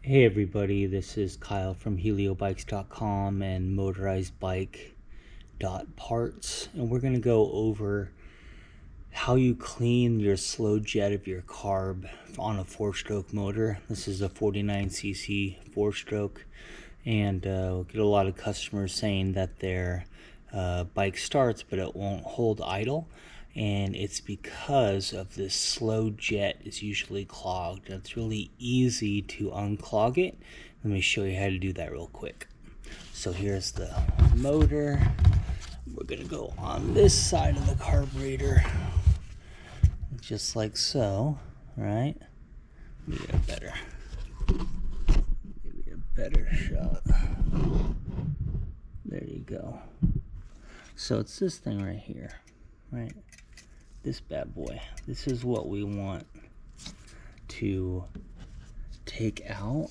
Hey everybody, this is Kyle from heliobikes.com and motorizedbike.parts, and we're going to go over how you clean your slow jet of your carb on a 4-stroke motor. This is a 49cc 4-stroke, and we'll get a lot of customers saying that their bike starts but it won't hold idle, and it's because of this slow jet is usually clogged. It's really easy to unclog it. Let me show you how to do that real quick. So here's the motor. We're gonna go on this side of the carburetor, just like so, right? Maybe a better shot. There you go. So it's this thing right here, right? This bad boy. This is what we want to take out.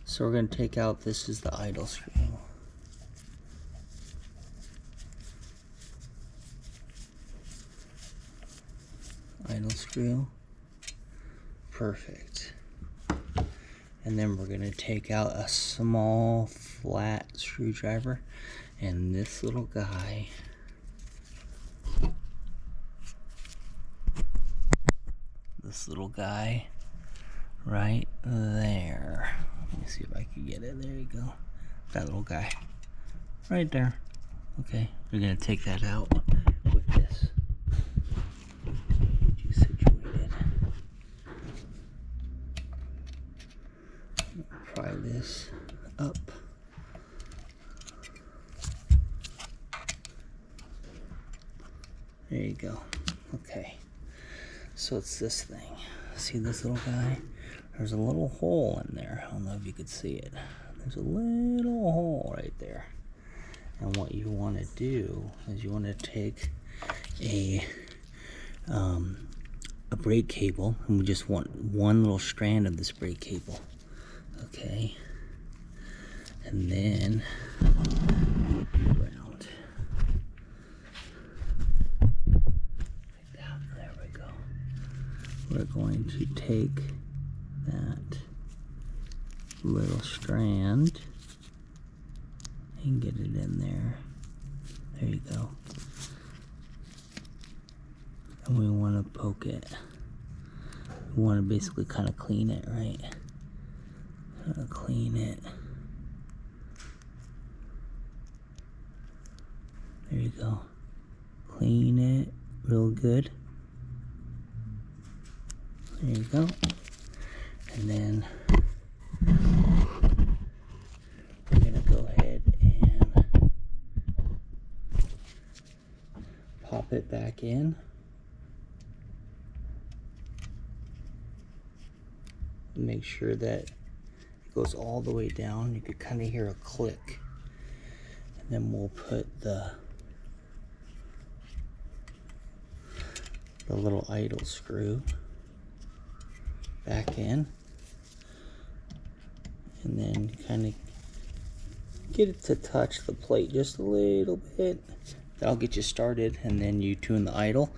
So we're going to take out, this is the idle screw. Idle screw. Perfect. And then we're going to take out a small flat screwdriver, and this little guy right there. Let me see if I can get it. There you go. That little guy right there. Okay, we're gonna take that out with this. Get you situated. Pry this up. There you go. Okay, so it's this thing. See this little guy? There's a little hole in there. I don't know if you could see it. There's a little hole right there. And what you want to do is you want to take a brake cable, and we just want one little strand of this brake cable. Okay, and then around like that. There we go. We're going to take that little strand and get it in there. There you go. And we want to poke it. We want to basically kind of clean it, right? Clean it. There you go. Clean it real good. There you go. And then we're going to go ahead and pop it back in. Make sure that it goes all the way down. You could kind of hear a click. And then we'll put the little idle screw back in, and then kind of get it to touch the plate just a little bit. That'll get you started, and then you tune the idle.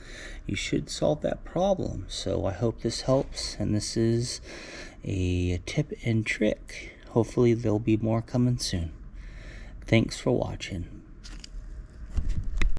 You should solve that problem. So I hope this helps, and this is a tip and trick. Hopefully there'll be more coming soon. Thanks for watching.